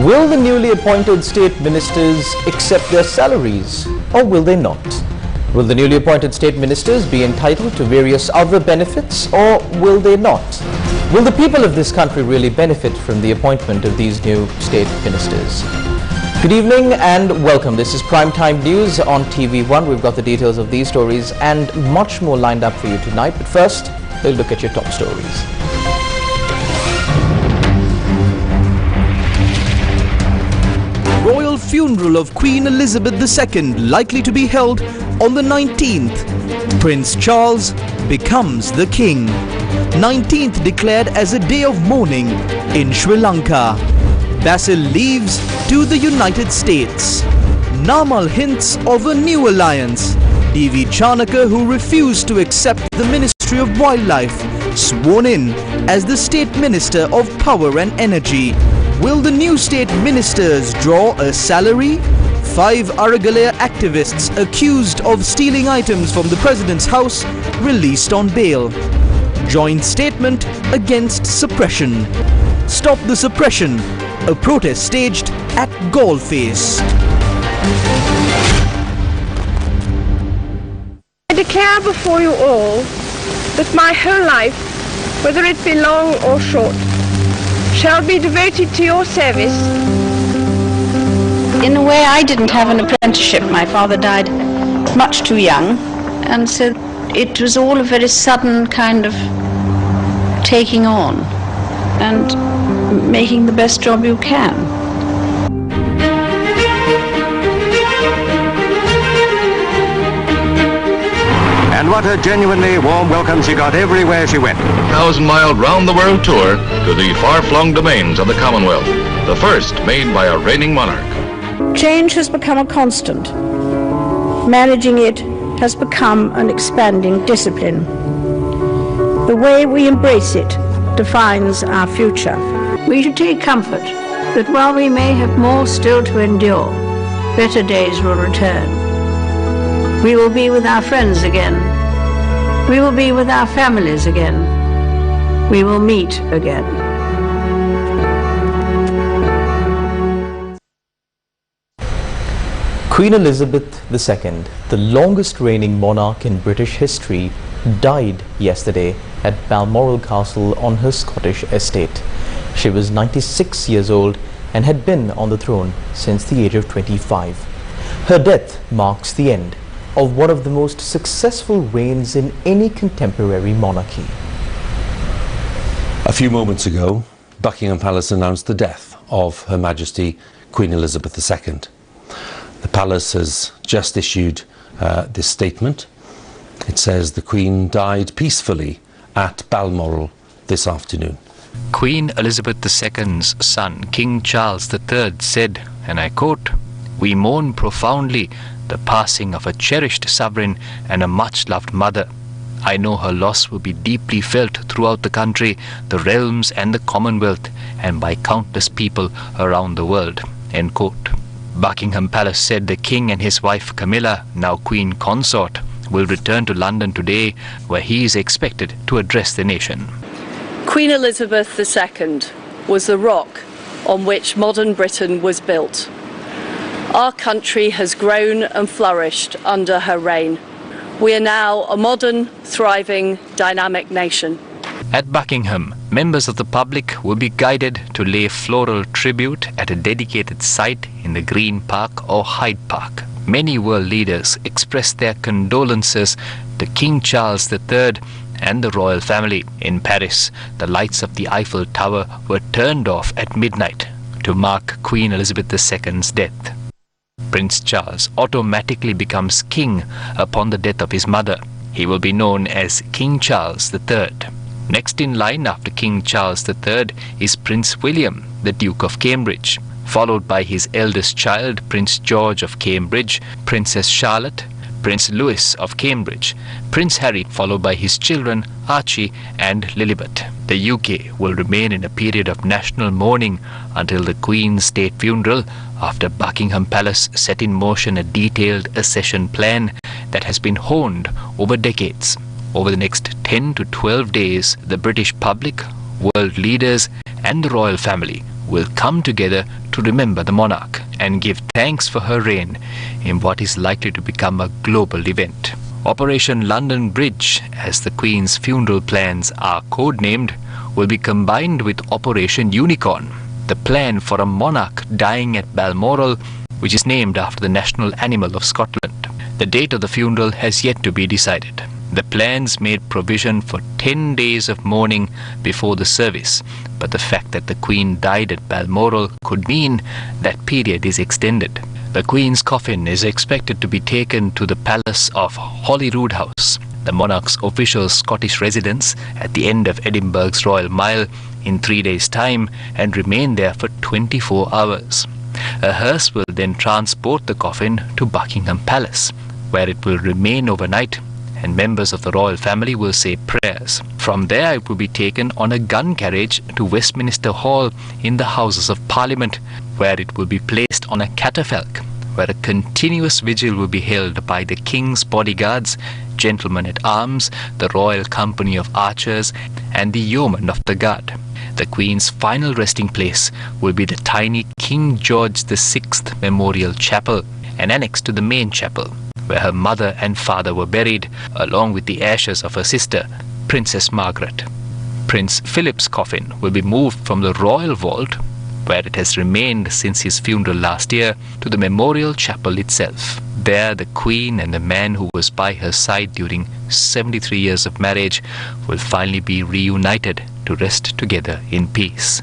Will the newly appointed state ministers accept their salaries, or will they not? Will the newly appointed state ministers be entitled to various other benefits, or will they not? Will the people of this country really benefit from the appointment of these new state ministers? Good evening and welcome. This is Primetime News on TV1. We've got the details of these stories and much more lined up for you tonight. But first, we'll look at your top stories. Royal funeral of Queen Elizabeth II likely to be held on the 19th. Prince Charles becomes the king. 19th declared as a day of mourning in Sri Lanka. Basil leaves to the United States. Namal hints of a new alliance. D.V. Chanaka, who refused to accept the Ministry of Wildlife, sworn in as the State Minister of Power and Energy. Will the new state ministers draw a salary? 5 Arughala activists accused of stealing items from the President's house released on bail. Joint statement against suppression. Stop the suppression. A protest staged at Galface. I declare before you all that my whole life, whether it be long or short, shall be devoted to your service. In a way, I didn't have an apprenticeship. My father died much too young, and so it was all a very sudden kind of taking on and making the best job you can. And what a genuinely warm welcome she got everywhere she went. 1,000-mile round-the-world tour to the far-flung domains of the Commonwealth, the first made by a reigning monarch. Change has become a constant. Managing it has become an expanding discipline. The way we embrace it defines our future. We should take comfort that while we may have more still to endure, better days will return. We will be with our friends again. We will be with our families again. We will meet again. Queen Elizabeth II, the longest reigning monarch in British history, died yesterday at Balmoral Castle on her Scottish estate. She was 96 years old and had been on the throne since the age of 25. Her death marks the end of one of the most successful reigns in any contemporary monarchy. A few moments ago, Buckingham Palace announced the death of Her Majesty Queen Elizabeth II. The Palace has just issued this statement. It says the Queen died peacefully at Balmoral this afternoon. Queen Elizabeth II's son, King Charles III, said, and I quote, "We mourn profoundly the passing of a cherished sovereign and a much-loved mother. I know her loss will be deeply felt throughout the country, the realms and the Commonwealth, and by countless people around the world." End quote. Buckingham Palace said the King and his wife Camilla, now Queen Consort, will return to London today, where he is expected to address the nation. Queen Elizabeth II was the rock on which modern Britain was built. Our country has grown and flourished under her reign. We are now a modern, thriving, dynamic nation. At Buckingham, members of the public will be guided to lay floral tribute at a dedicated site in the Green Park or Hyde Park. Many world leaders expressed their condolences to King Charles III and the royal family. In Paris, the lights of the Eiffel Tower were turned off at midnight to mark Queen Elizabeth II's death. Prince Charles automatically becomes king upon the death of his mother. He will be known as King Charles III. Next in line after King Charles III is Prince William, the Duke of Cambridge, followed by his eldest child, Prince George of Cambridge, Princess Charlotte, Prince Louis of Cambridge, Prince Harry, followed by his children Archie and Lilibet. The UK will remain in a period of national mourning until the Queen's state funeral, after Buckingham Palace set in motion a detailed accession plan that has been honed over decades. Over the next 10 to 12 days, the British public, world leaders and the royal family will come together to remember the monarch and give thanks for her reign in what is likely to become a global event. Operation London Bridge, as the Queen's funeral plans are codenamed, will be combined with Operation Unicorn, the plan for a monarch dying at Balmoral, which is named after the national animal of Scotland. The date of the funeral has yet to be decided. The plans made provision for 10 days of mourning before the service, but the fact that the Queen died at Balmoral could mean that period is extended. The Queen's coffin is expected to be taken to the Palace of Holyrood House, the monarch's official Scottish residence at the end of Edinburgh's Royal Mile, in 3 days' time and remain there for 24 hours. A hearse will then transport the coffin to Buckingham Palace, where it will remain overnight, and members of the royal family will say prayers. From there it will be taken on a gun carriage to Westminster Hall in the Houses of Parliament, where it will be placed on a catafalque, where a continuous vigil will be held by the King's bodyguards, gentlemen at arms, the Royal Company of Archers, and the Yeomen of the Guard. The Queen's final resting place will be the tiny King George VI Memorial Chapel, an annex to the main chapel, where her mother and father were buried, along with the ashes of her sister, Princess Margaret. Prince Philip's coffin will be moved from the royal vault, where it has remained since his funeral last year, to the memorial chapel itself. There, the Queen and the man who was by her side during 73 years of marriage will finally be reunited to rest together in peace.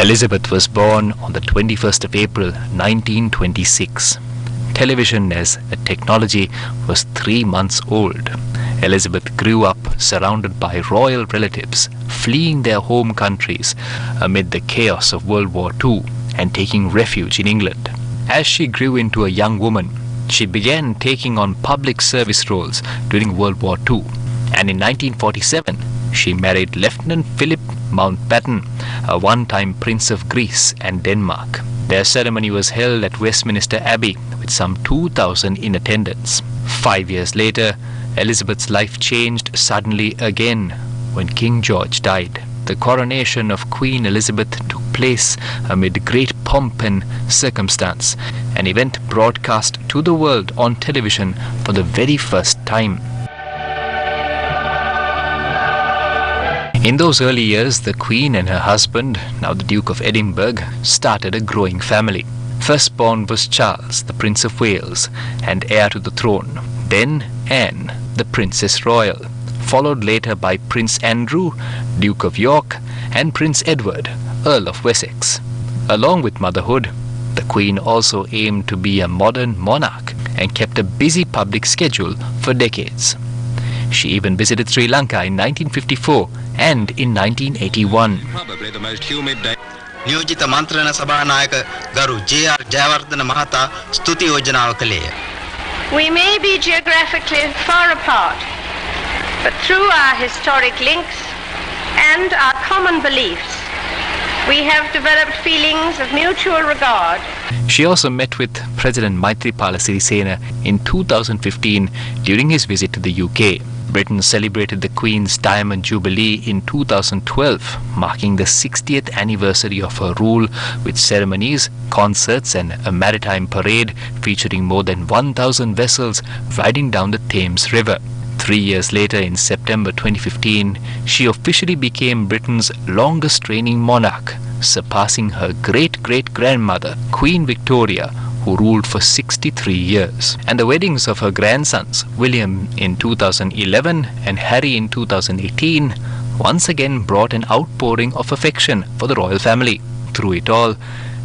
Elizabeth was born on the 21st of April 1926. Television as a technology was 3 months old. Elizabeth grew up surrounded by royal relatives, fleeing their home countries amid the chaos of World War II and taking refuge in England. As she grew into a young woman, she began taking on public service roles during World War II, and in 1947 she married Lieutenant Philip Mountbatten, a one-time Prince of Greece and Denmark. Their ceremony was held at Westminster Abbey with some 2,000 in attendance. 5 years later, Elizabeth's life changed suddenly again when King George died. The coronation of Queen Elizabeth took place amid great pomp and circumstance, an event broadcast to the world on television for the very first time. In those early years, the Queen and her husband, now the Duke of Edinburgh, started a growing family. Firstborn was Charles, the Prince of Wales, and heir to the throne. Then Anne, the Princess Royal, followed later by Prince Andrew, Duke of York, and Prince Edward, Earl of Wessex. Along with motherhood, the Queen also aimed to be a modern monarch and kept a busy public schedule for decades. She even visited Sri Lanka in 1954 and in 1981. Probably the most humid day. නියෝජිත මන්ත්‍රණ සභානායක ගරු JR. Jayawardena මහතා ස්තුති යෝජනාව කළේය. We may be geographically far apart, but through our historic links and our common beliefs, we have developed feelings of mutual regard. She also met with President Maithripala Sirisena in 2015 during his visit to the UK. Britain celebrated the Queen's Diamond Jubilee in 2012, marking the 60th anniversary of her rule with ceremonies, concerts and a maritime parade featuring more than 1,000 vessels riding down the Thames River. 3 years later, in September 2015, she officially became Britain's longest reigning monarch, surpassing her great-great-grandmother, Queen Victoria, who ruled for 63 years. And the weddings of her grandsons, William in 2011 and Harry in 2018, once again brought an outpouring of affection for the royal family. Through it all,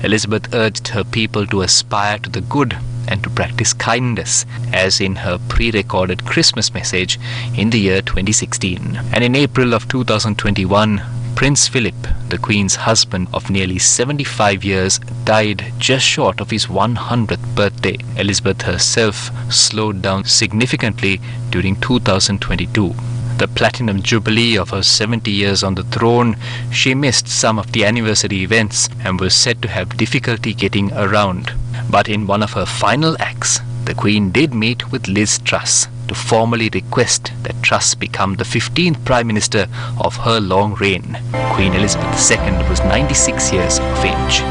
Elizabeth urged her people to aspire to the good and to practice kindness, as in her pre-recorded Christmas message in the year 2016. And in April of 2021, Prince Philip, the Queen's husband of nearly 75 years, died just short of his 100th birthday. Elizabeth herself slowed down significantly during 2022. The Platinum Jubilee of her 70 years on the throne, she missed some of the anniversary events and was said to have difficulty getting around. But in one of her final acts, the Queen did meet with Liz Truss to to formally request that Truss become the 15th Prime Minister of her long reign. Queen Elizabeth II was 96 years of age.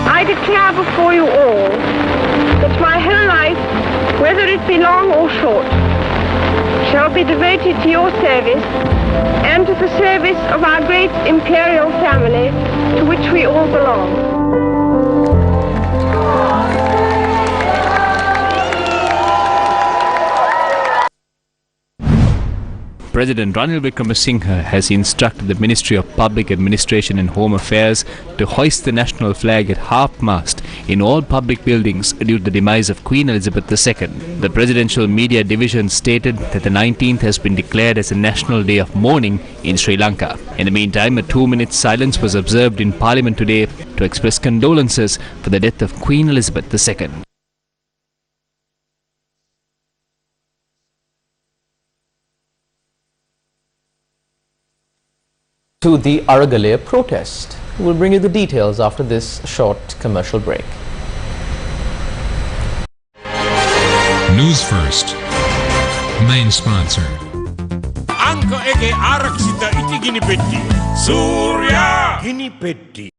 I declare before you all that my whole life, whether it be long or short, shall be devoted to your service and to the service of our great imperial family to which we all belong. President Ranil Wickremesinghe has instructed the Ministry of Public Administration and Home Affairs to hoist the national flag at half-mast in all public buildings due to the demise of Queen Elizabeth II. The Presidential Media Division stated that the 19th has been declared as a national day of mourning in Sri Lanka. In the meantime, a 2-minute silence was observed in Parliament today to express condolences for the death of Queen Elizabeth II. To the Arughala protest. We'll bring you the details after this short commercial break. News First, main sponsor. Anka ege arakshita iti ginipetti. Surya ginipetti.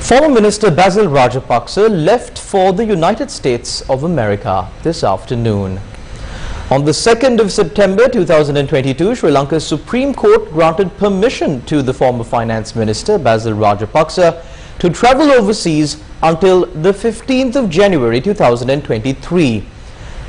Former Minister Basil Rajapaksa left for the United States of America this afternoon. On the 2nd of September 2022, Sri Lanka's Supreme Court granted permission to the former Finance Minister Basil Rajapaksa to travel overseas until the 15th of January 2023.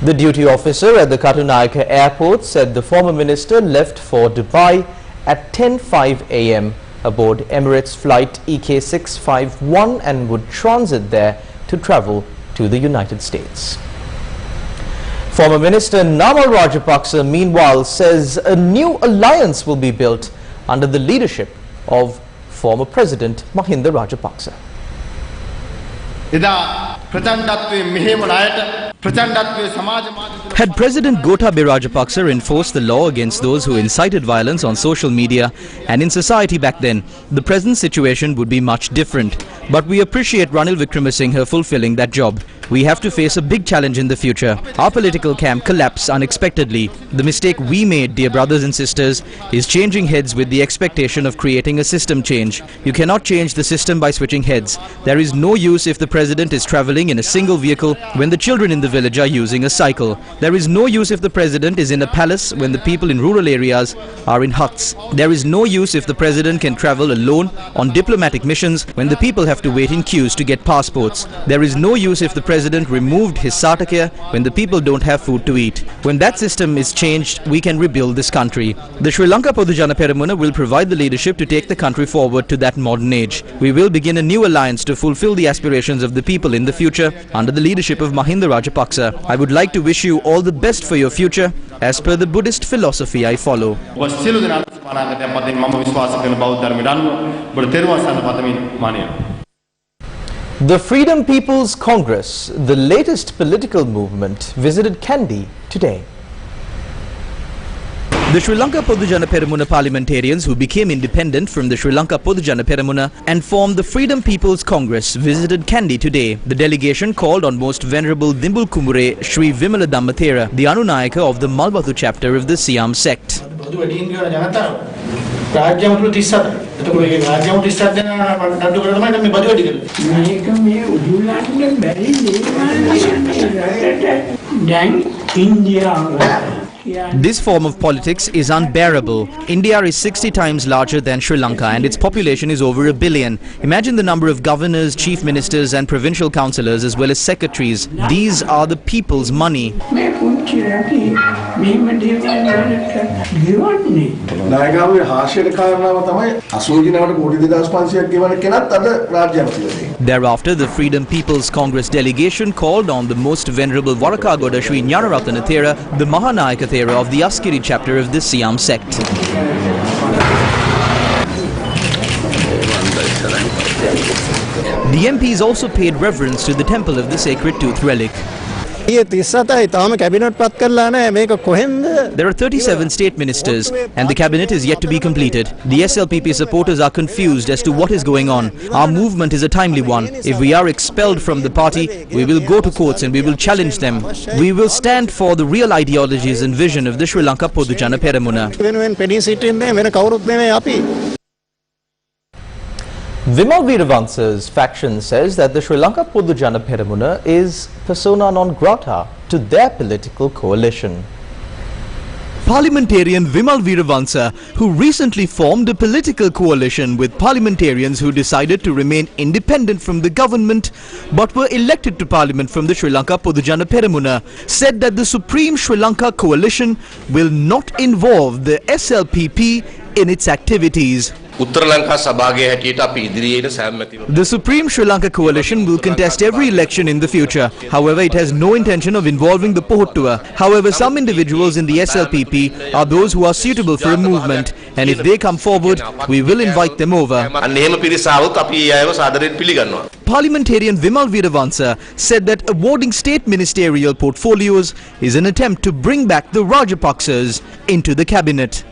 The duty officer at the Katunayake airport said the former minister left for Dubai at 10:05 a.m. aboard Emirates flight EK651 and would transit there to travel to the United States. Former Minister Namal Rajapaksa, meanwhile, says a new alliance will be built under the leadership of former President Mahinda Rajapaksa. Had President Gotabaya Rajapaksa enforced the law against those who incited violence on social media and in society back then, the present situation would be much different. But we appreciate Ranil Wickremesinghe fulfilling that job. We have to face a big challenge in the future. Our political camp collapsed unexpectedly. The mistake we made, dear brothers and sisters, is changing heads with the expectation of creating a system change. You cannot change the system by switching heads. There is no use if the president is traveling in a single vehicle when the children in the village are using a cycle. There is no use if the president is in a palace when the people in rural areas are in huts. There is no use if the president can travel alone on diplomatic missions when the people have to wait in queues to get passports. There is no use if the president removed his Satakya when the people don't have food to eat. When that system is changed, we can rebuild this country. The Sri Lanka Podujana Peramuna will provide the leadership to take the country forward to that modern age. We will begin a new alliance to fulfill the aspirations of the people in the future under the leadership of Mahinda Rajapaksa. I would like to wish you all the best for your future as per the Buddhist philosophy I follow. The Freedom People's Congress, the latest political movement, visited Kandy today. The Sri Lanka Podujana Peramuna parliamentarians who became independent from the Sri Lanka Podujana Peramuna and formed the Freedom People's Congress visited Kandy today. The delegation called on Most Venerable Dimbul Kumure Sri Vimala Dhammathera, the Anunayaka of the Malbathu chapter of the Siam sect. This form of politics is unbearable. India is 60 times larger than Sri Lanka and its population is over 1 billion. Imagine the number of governors, chief ministers and provincial councillors as well as secretaries. These are the people's money. Thereafter, the Freedom People's Congress delegation called on the Most Venerable Warakagoda Sri Jnanaratanathera, the Mahanayakathera of the Askiri chapter of the Siam sect. The MPs also paid reverence to the temple of the sacred tooth relic. There are 37 state ministers and the cabinet is yet to be completed. The SLPP supporters are confused as to what is going on. Our movement is a timely one. If we are expelled from the party, we will go to courts and we will challenge them. We will stand for the real ideologies and vision of the Sri Lanka Purdue Peramuna. Vimal Veeravansa's faction says that the Sri Lanka Purdue Peramuna is persona non grata to their political coalition. Parliamentarian Vimal Veeravansa, who recently formed a political coalition with parliamentarians who decided to remain independent from the government but were elected to parliament from the Sri Lanka Purdue Peramuna, said that the Supreme Sri Lanka coalition will not involve the SLPP in its activities. The Supreme Sri Lanka coalition will contest every election in the future. However, it has no intention of involving the Pohottuwa. However, some individuals in the SLPP are those who are suitable for a movement, and if they come forward, we will invite them over. Parliamentarian Vimal Veeravansa said that awarding state ministerial portfolios is an attempt to bring back the Rajapaksas into the cabinet.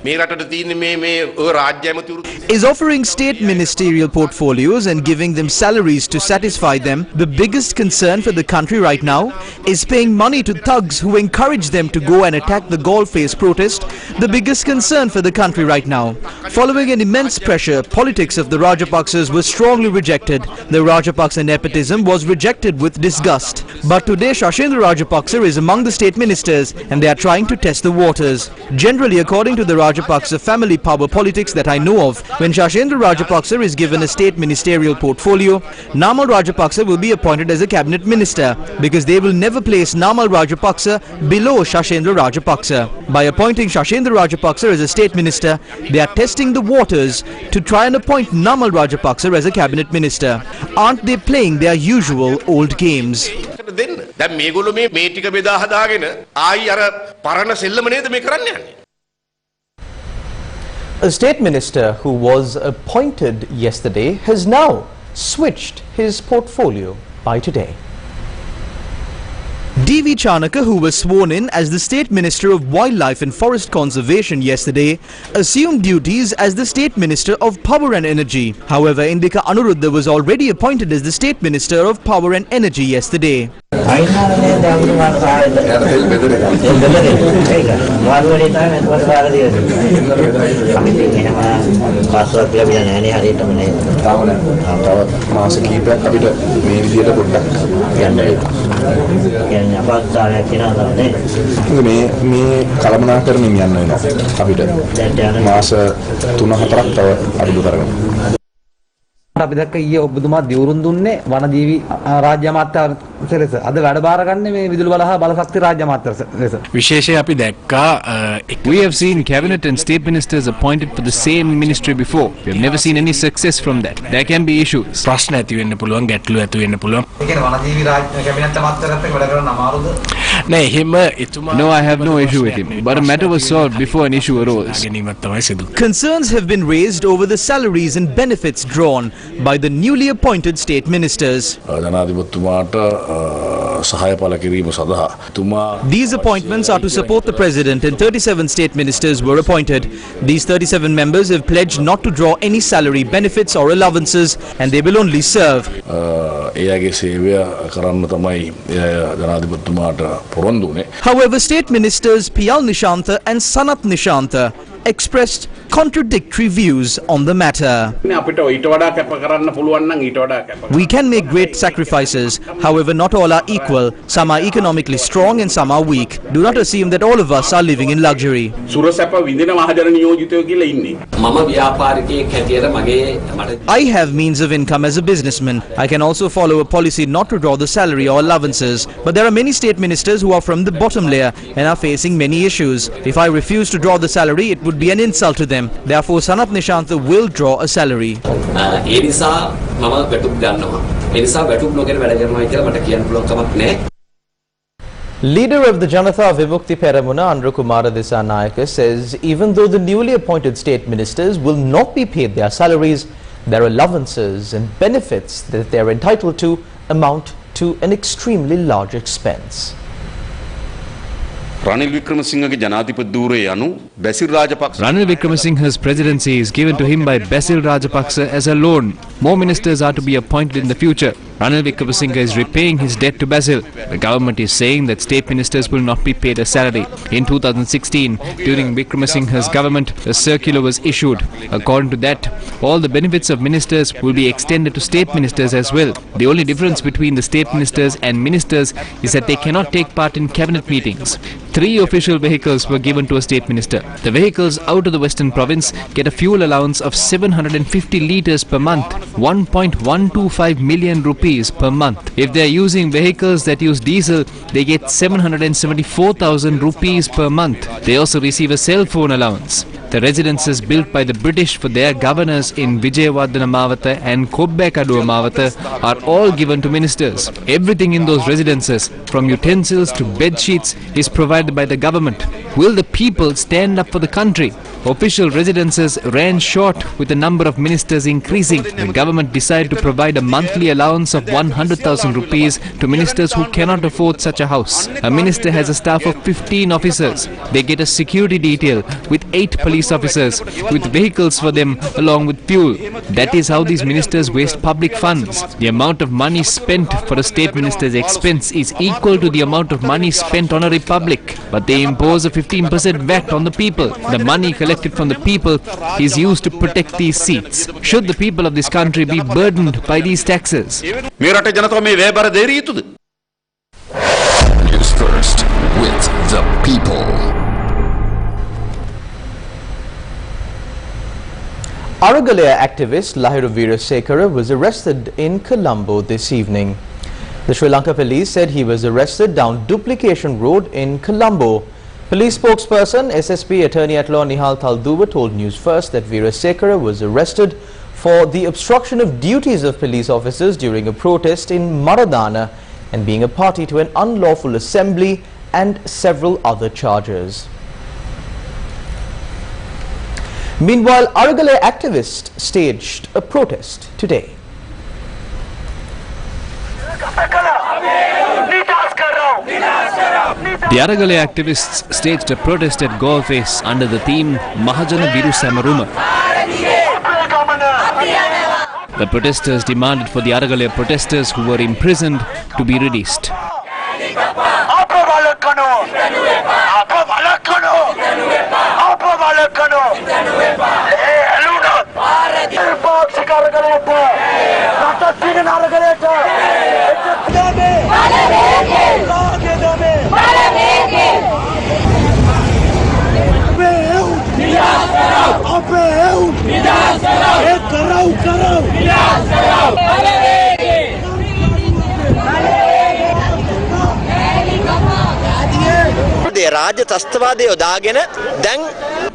Is offering state ministerial portfolios and giving them salaries to satisfy them the biggest concern for the country right now? Is paying money to thugs who encourage them to go and attack the Galle-Face protest the biggest concern for the country right now? Following an immense pressure, politics of the Rajapaksas was strongly rejected. The Rajapaksa nepotism was rejected with disgust. But today Shashendra Rajapaksa is among the state ministers and they are trying to test the waters. Generally, according to the Rajapaksa family power politics that I know of, when Shashendra Rajapaksa is given a state ministerial portfolio, Namal Rajapaksa will be appointed as a cabinet minister because they will never place Namal Rajapaksa below Shashendra Rajapaksa. By appointing Shashendra Rajapaksa as a state minister, they are testing the waters to try and appoint Namal Rajapaksa as a cabinet minister. Aren't they playing their usual old games? A state minister who was appointed yesterday has now switched his portfolio by today. D.V. Chanaka, who was sworn in as the State Minister of Wildlife and Forest Conservation yesterday, assumed duties as the State Minister of Power and Energy. However, Indika Anuruddha was already appointed as the State Minister of Power and Energy yesterday. අපි දැක්ක ඊයේ ඔබතුමා දියුරුම් දුන්නේ වනජීවි රාජ්‍ය අමාත්‍ය ලෙස අද වැඩ බාර ගන්න මේ විදුලි බල හා බලශක්ති රාජ්‍ය අමාත්‍ය ලෙස විශේෂයෙන් අපි දැක්කා we have seen cabinet and state ministers appointed for the same ministry before. We have never seen any success from that. There can be issues. ප්‍රශ්න ඇති වෙන්න පුළුවන්, ගැටලු ඇති වෙන්න පුළුවන්. ඒ කියන්නේ වනජීවි රාජ්‍ය කැබිනට් අමාත්‍යකත් එක්ක වැඩ කරන්න අමාරුද? නෑ එහෙම එතුමා No, I have no issue with him. But a matter was solved before an issue arose. Concerns have been raised over the salaries and benefits drawn by the newly appointed state ministers. These appointments are to support the president and 37 state ministers were appointed. These 37 members have pledged not to draw any salary, benefits or allowances and they will only serve. However, state ministers Piyal Nishantha and Sanat Nishantha expressed contradictory views on the matter. We can make great sacrifices, however not all are equal. Some are economically strong and some are weak. Do not assume that all of us are living in luxury. I have means of income as a businessman. I can also follow a policy not to draw the salary or allowances. But there are many state ministers who are from the bottom layer and are facing many issues. If I refuse to draw the salary, it would be an insult to them. Therefore, Sanat Nishantha will draw a salary. Leader of the Janatha Vimukti Peramuna, Aruguna Dissanayake, says even though the newly appointed state ministers will not be paid their salaries, their allowances and benefits that they are entitled to amount to an extremely large expense. Ranil Wickremesingheගේ ජනාධිපති ධූරය යනු Basil Rajapaksa Ranil Wickremesinghe's presidency is given to him by Basil Rajapaksa as a loan. More ministers are to be appointed in the future. Ranil Wickremesinghe is repaying his debt to Basil. The government is saying that state ministers will not be paid a salary. In 2016, during Wickremesinghe's government, a circular was issued. According to that, all the benefits of ministers will be extended to state ministers as well. The only difference between the state ministers and ministers is that they cannot take part in cabinet meetings. 3 official vehicles were given to a state minister. The vehicles out of the western province get a fuel allowance of 750 litres per month, 1.125 million rupees per month. If they are using vehicles that use diesel, they get 774,000 rupees per month. They also receive a cell phone allowance. The residences built by the British for their governors in Vijayawardhana Mawatha and Kobbekaduwa Mawatha are all given to ministers. Everything in those residences, from utensils to bed sheets, is provided by the government. Will the people stand up for the country? Official residences ran short with the number of ministers increasing. The government decided to provide a monthly allowance of 100,000 rupees to ministers who cannot afford such a house. A minister has a staff of 15 officers. They get a security detail with 8 police officers with vehicles for them along with fuel. That is how these ministers waste public funds. The amount of money spent for a state minister's expense is equal to the amount of money spent on a republic. But they impose a 15% VAT on the people. The money collected from the people is used to protect these seats. Should the people of this country be burdened by these taxes? News First with the people. Arughala activist Lahiru Veerasekara was arrested in Colombo this evening. The Sri Lanka police said he was arrested down Duplication Road in Colombo. Police spokesperson SSP Attorney at Law Nihal Thalduva told News First that Veerasekara was arrested for the obstruction of duties of police officers during a protest in Maradana and being a party to an unlawful assembly and several other charges. Meanwhile, Arughala activists staged a protest today. The Arughala activists staged a protest at Goalface under the theme Mahajana Viru Samaruma. The protesters demanded for the Arughala protesters who were imprisoned to be released.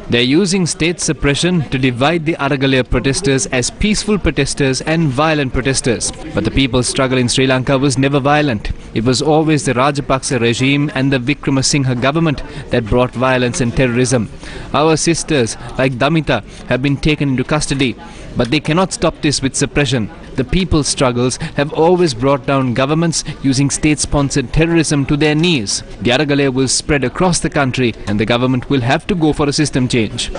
They're using state suppression to divide the Arughala protesters as peaceful protesters and violent protesters. But the people's struggle in Sri Lanka was never violent. It was always the Rajapaksa regime and the Wickremesinghe government that brought violence and terrorism. Our sisters, like Damita, have been taken into custody, but they cannot stop this with suppression. The people's struggles have always brought down governments using state-sponsored terrorism to their knees. The Arughala will spread across the country and the government will have to go for a system change. The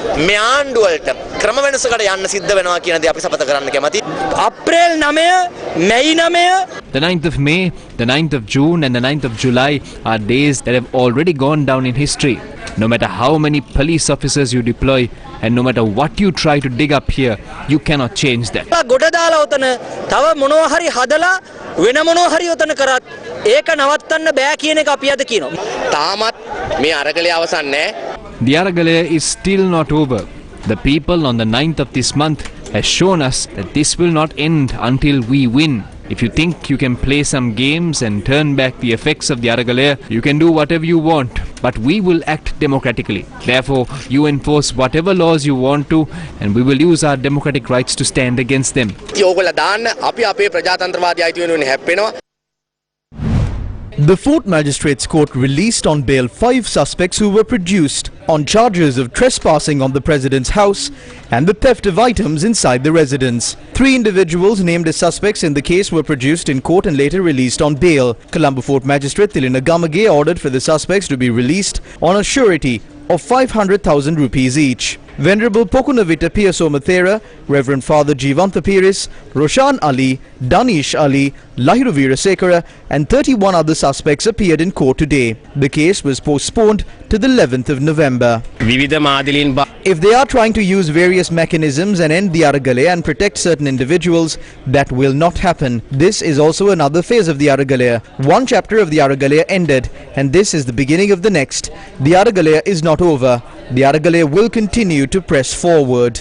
9th of May, the 9th of June and the 9th of July are days that have already gone down in history. No matter how many police officers you deploy and no matter what you try to dig up here, you cannot change that. The Arughala is still not over. The people on the 9th of this month has shown us that this will not end until we win. If you think you can play some games and turn back the effects of the Arughala, you can do whatever you want, but we will act democratically. Therefore, you enforce whatever laws you want to, and we will use our democratic rights to stand against them. The 4th Magistrates Court released on bail 5 suspects who were produced on charges of trespassing on the President's house and the theft of items inside the residence. 3 individuals named as suspects in the case were produced in court and later released on bail. Colombo 4th Magistrate Tilina Gamage ordered for the suspects to be released on a surety of 500,000 rupees each. Venerable Pokunavita Piyasomathera, Reverend Father Jivantha Piris, Roshan Ali, Danish Ali, Lahiru Veerasekara and 31 other suspects appeared in court today. The case was postponed to the 11th of November. If they are trying to use various mechanisms and end the Arughala and protect certain individuals, that will not happen. This is also another phase of the Arughala. One chapter of the Arughala ended and this is the beginning of the next. The Arughala is not over. The Arughala will continue to press forward.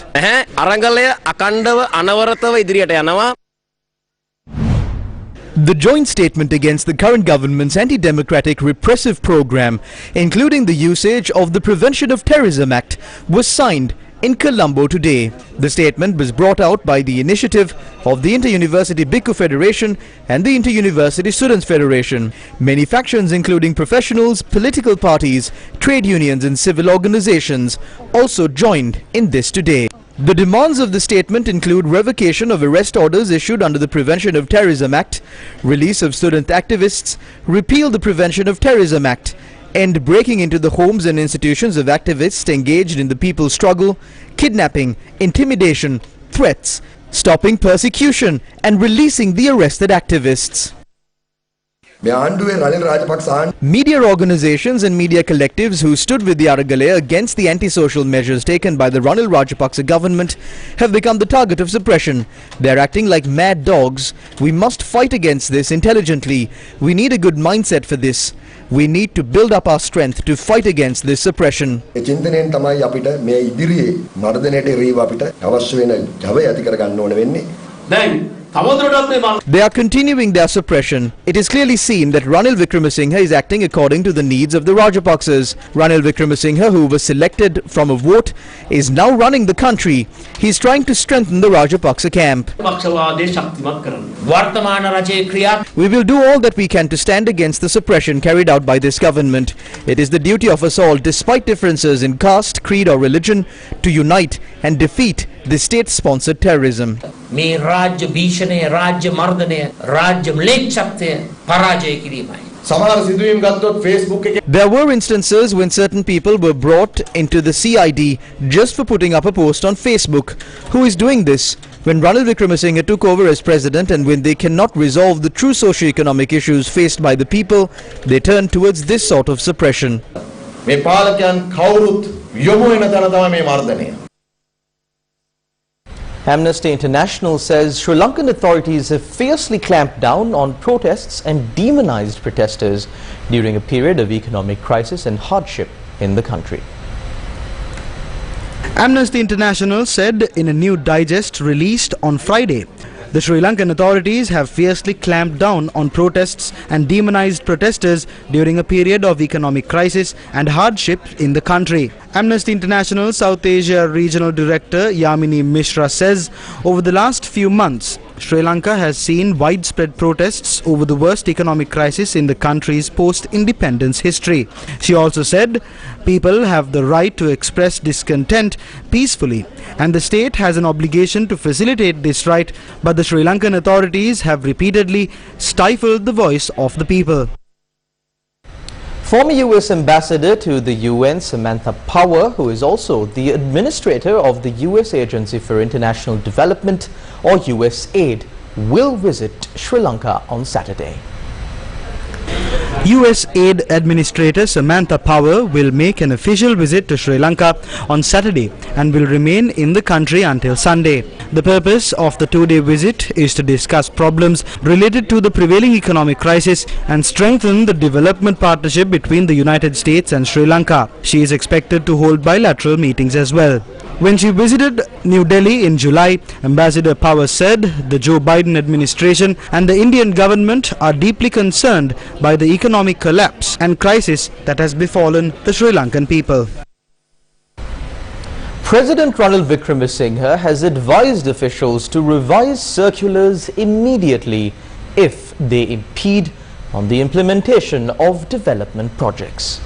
The joint statement against the current government's anti-democratic repressive program, including the usage of the Prevention of Terrorism Act, was signed in Colombo today. The statement was brought out by the initiative of the Inter-University Bhikkhu Federation and the Inter-University Students Federation. Many factions including professionals, political parties, trade unions and civil organizations also joined in this today. The demands of the statement include revocation of arrest orders issued under the Prevention of Terrorism Act, release of student activists, repeal the Prevention of Terrorism Act, end breaking into the homes and institutions of activists engaged in the people's struggle, kidnapping, intimidation, threats, stopping persecution and releasing the arrested activists. Media organizations and media collectives who stood with the Arughala against the antisocial measures taken by the Ranil Rajapaksa government have become the target of suppression. They are acting like mad dogs. We must fight against this intelligently. We need a good mindset for this. We need to build up our strength to fight against this suppression. They are continuing their suppression. It is clearly seen that Ranil Wickremesinghe is acting according to the needs of the Rajapaksas. Ranil Wickremesinghe, who was selected from a vote, is now running the country. He is trying to strengthen the Rajapaksa camp. We will do all that we can to stand against the suppression carried out by this government. It is the duty of us all, despite differences in caste, creed or religion, to unite and defeat this state-sponsored terrorism. There were instances when certain people were brought into the CID just for putting up a post on Facebook. Who is doing this? When Ranil Wickremesinghe took over as president and when they cannot resolve the true socio-economic issues faced by the people, they turn towards this sort of suppression. Amnesty International says Sri Lankan authorities have fiercely clamped down on protests and demonized protesters during a period of economic crisis and hardship in the country. Amnesty International said in a new digest released on Friday, the Sri Lankan authorities have fiercely clamped down on protests and demonized protesters during a period of economic crisis and hardship in the country. Amnesty International South Asia Regional Director Yamini Mishra says over the last few months, Sri Lanka has seen widespread protests over the worst economic crisis in the country's post-independence history. She also said people have the right to express discontent peacefully and the state has an obligation to facilitate this right, but the Sri Lankan authorities have repeatedly stifled the voice of the people. Former US Ambassador to the UN, Samantha Power, who is also the administrator of the US Agency for International Development, or USAID, will visit Sri Lanka on Saturday. USAID Administrator Samantha Power will make an official visit to Sri Lanka on Saturday and will remain in the country until Sunday. The purpose of the two-day visit is to discuss problems related to the prevailing economic crisis and strengthen the development partnership between the United States and Sri Lanka. She is expected to hold bilateral meetings as well. When she visited New Delhi in July, Ambassador Power said the Joe Biden administration and the Indian government are deeply concerned by the economic collapse and crisis that has befallen the Sri Lankan people. President Ranil Wickremesinghe has advised officials to revise circulars immediately if they impede on the implementation of development projects.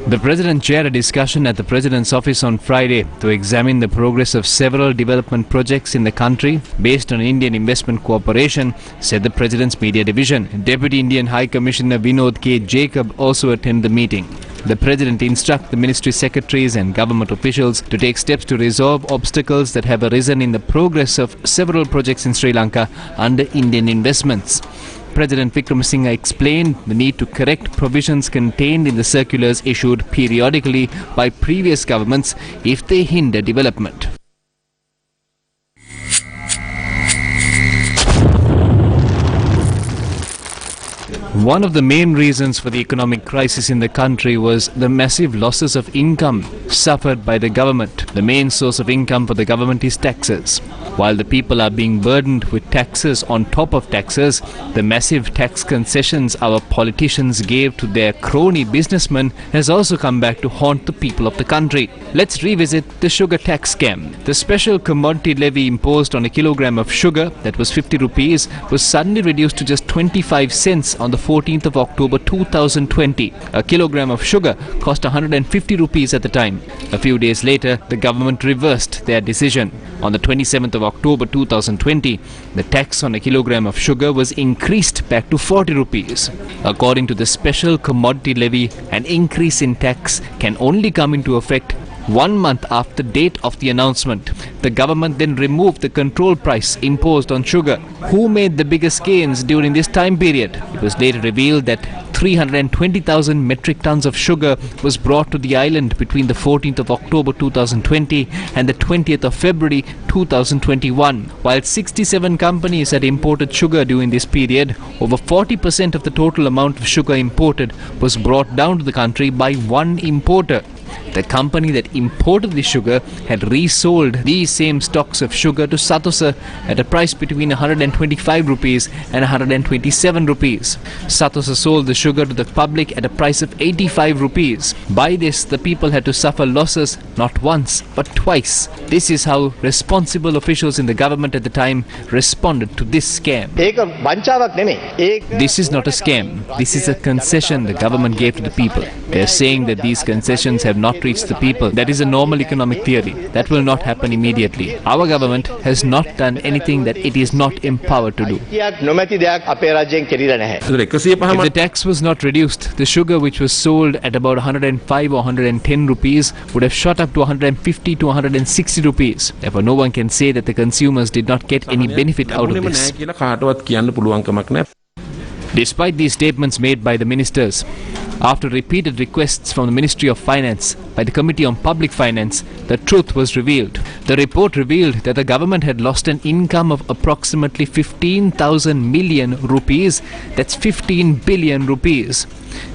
The President chaired a discussion at the President's office on Friday to examine the progress of several development projects in the country based on Indian investment cooperation, said the President's media division. Deputy Indian High Commissioner Vinod K. Jacob also attended the meeting. The President instructed the ministry secretaries and government officials to take steps to resolve obstacles that have arisen in the progress of several projects in Sri Lanka under Indian investments. President Wickremesinghe explained the need to correct provisions contained in the circulars issued periodically by previous governments if they hinder development. One of the main reasons for the economic crisis in the country was the massive losses of income suffered by the government. The main source of income for the government is taxes. While the people are being burdened with taxes on top of taxes, the massive tax concessions our politicians gave to their crony businessmen has also come back to haunt the people of the country. Let's revisit the sugar tax scam. The special commodity levy imposed on a kilogram of sugar that was 50 rupees was suddenly reduced to just 25 cents on the 14th of October 2020. A kilogram of sugar cost 150 rupees at the time. A few days later, the government reversed their decision. On the 27th of October 2020, the tax on a kilogram of sugar was increased back to 40 rupees. According to the special commodity levy, an increase in tax can only come into effect 1 month after the date of the announcement. The government then removed the control price imposed on sugar. Who made the biggest gains during this time period? It was later revealed that 320,000 metric tons of sugar was brought to the island between the 14th of October 2020 and the 20th of February 2021. While 67 companies had imported sugar during this period, over 40% of the total amount of sugar imported was brought down to the country by one importer. The company that imported the sugar had resold these same stocks of sugar to Satosa at a price between 125 rupees and 127 rupees. Satosa sold the sugar to the public at a price of 85 rupees. By this, the people had to suffer losses not once but twice. This is how responsible officials in the government at the time responded to this scam. This is not a scam. This is a concession the government gave to the people. They are saying that these concessions have not reached the people. That is a normal economic theory. That will not happen immediately. Our government has not done anything that it is not empowered to do. If the tax was not reduced, the sugar which was sold at about 105 or 110 rupees would have shot up to 150 to 160 rupees. Therefore, no one can say that the consumers did not get any benefit out of this. Despite these statements made by the ministers, after repeated requests from the Ministry of Finance by the Committee on Public Finance, the truth was revealed. The report revealed that the government had lost an income of approximately 15,000 million rupees, that's 15 billion rupees.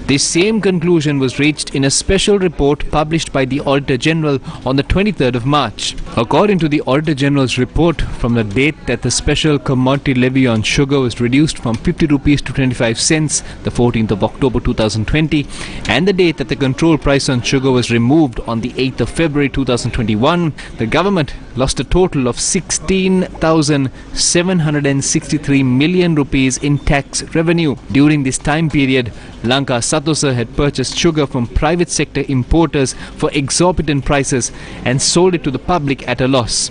This same conclusion was reached in a special report published by the Auditor General on the 23rd of March. According to the Auditor General's report, from the date that the special commodity levy on sugar was reduced from 50 rupees to 25 cents, the 14th of October 2020, and the date that the control price on sugar was removed on the 8th of February 2021, the government lost a total of 16,763 million rupees in tax revenue. During this time period, Lanka Satosa had purchased sugar from private sector importers for exorbitant prices and sold it to the public at a loss.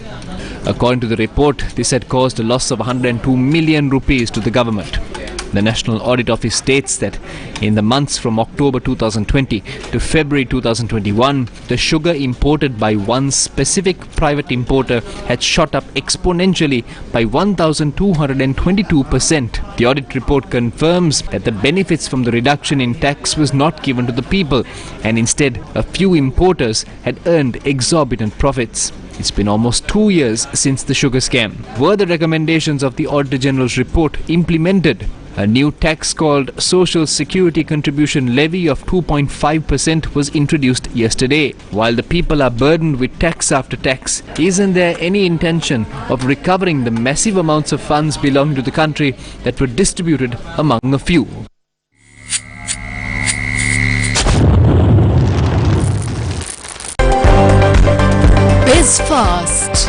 According to the report, this had caused a loss of 102 million rupees to the government. The National Audit Office states that in the months from October 2020 to February 2021, the sugar imported by one specific private importer had shot up exponentially by 1,222%. The audit report confirms that the benefits from the reduction in tax was not given to the people, and instead a few importers had earned exorbitant profits. It's been almost 2 years since the sugar scam. Were the recommendations of the Auditor General's report implemented? A new tax called Social Security Contribution Levy of 2.5% was introduced yesterday. While the people are burdened with tax after tax, isn't there any intention of recovering the massive amounts of funds belonging to the country that were distributed among a few? Biz Fast.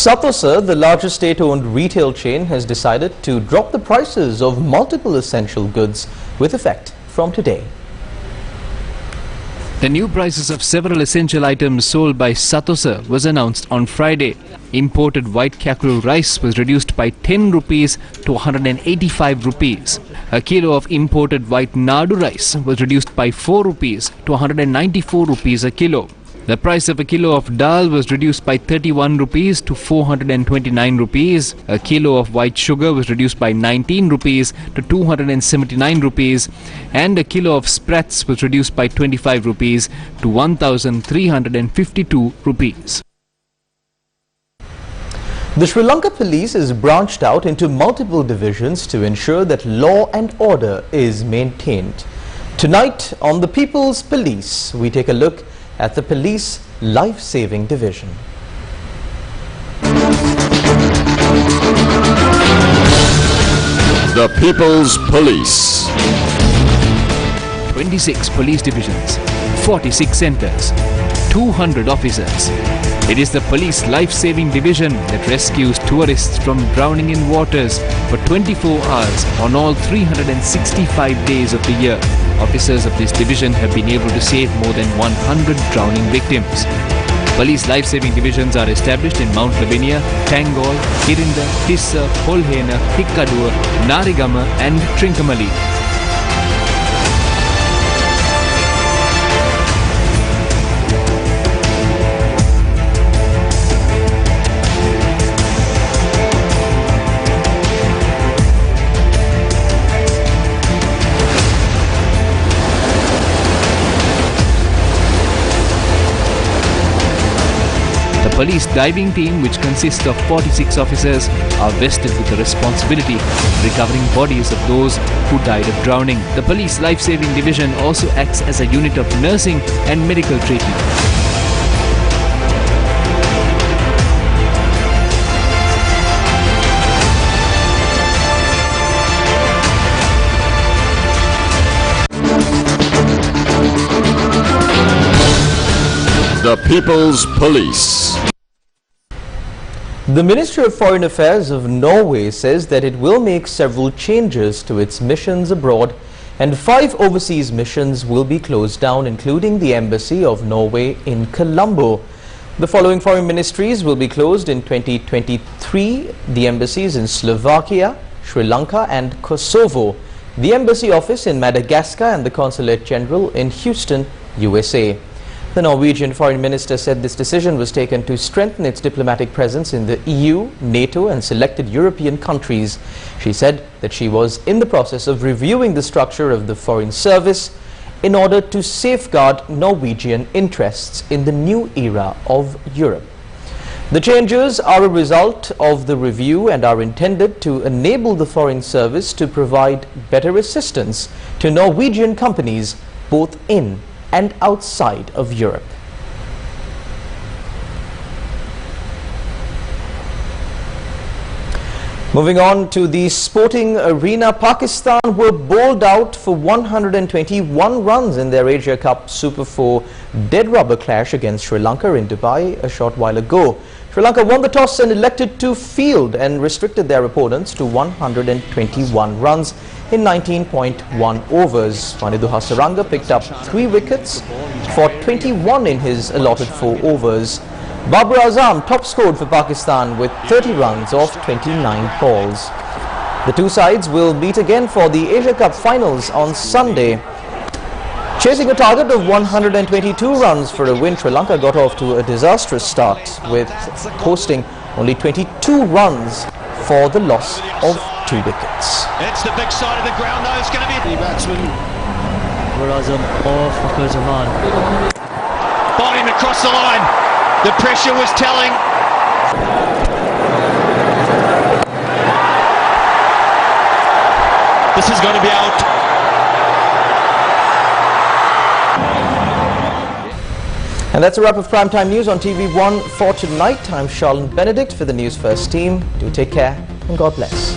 Satosa, the largest state-owned retail chain, has decided to drop the prices of multiple essential goods with effect from today. The new prices of several essential items sold by Satosa was announced on Friday. Imported white kakurul rice was reduced by 10 rupees to 185 rupees. A kilo of imported white nadu rice was reduced by 4 rupees to 194 rupees a kilo. The price of a kilo of dal was reduced by 31 rupees to 429 rupees. A kilo of white sugar was reduced by 19 rupees to 279 rupees. And a kilo of sprats was reduced by 25 rupees to 1,352 rupees. The Sri Lanka police is branched out into multiple divisions to ensure that law and order is maintained. Tonight on the People's Police, we take a look at the Police Lifesaving Division. The People's Police. 26 police divisions, 46 centers, 200 officers. It is the Police Lifesaving Division that rescues tourists from drowning in waters for 24 hours on all 365 days of the year. Officers of this division have been able to save more than 100 drowning victims. Police Lifesaving Divisions are established in Mount Lavinia, Tangol, Kirinda, Tissa, Polhena, Hikkadua, Narigama and Trincomalee. The police diving team, which consists of 46 officers, are vested with the responsibility of recovering bodies of those who died of drowning. The Police Lifesaving Division also acts as a unit of nursing and medical treatment. The People's Police. The Ministry of Foreign Affairs of Norway says that it will make several changes to its missions abroad, and 5 overseas missions will be closed down, including the Embassy of Norway in Colombo. The following foreign ministries will be closed in 2023: the embassies in Slovakia, Sri Lanka and Kosovo, the embassy office in Madagascar and the Consulate General in Houston, USA. The Norwegian foreign minister said this decision was taken to strengthen its diplomatic presence in the EU, NATO and selected European countries. She said that she was in the process of reviewing the structure of the foreign service in order to safeguard Norwegian interests in the new era of Europe. The changes are a result of the review and are intended to enable the foreign service to provide better assistance to Norwegian companies both in and outside of Europe. Moving on to the sporting arena, Pakistan were bowled out for 121 runs in their Asia Cup Super 4 dead rubber clash against Sri Lanka in Dubai a short while ago. Sri Lanka won the toss and elected to field and restricted their opponents to 121 runs in 19.1 overs. Manidu Hasaranga picked up 3 wickets for 21 in his allotted 4 overs. Babar Azam top scored for Pakistan with 30 runs off 29 balls. The two sides will meet again for the Asia Cup finals on Sunday. Chasing a target of 122 runs for a win, Sri Lanka got off to a disastrous start with posting only 22 runs for the loss of 2 wickets. It's the big side of the ground though, it's going to be the batsman. Azam off Babar Zaman. Bowling across the line. The pressure was telling. This is going to be out. And that's a wrap of Primetime News on TV1 for tonight. I'm Charlene Benedict for the News First team. Do take care and God bless.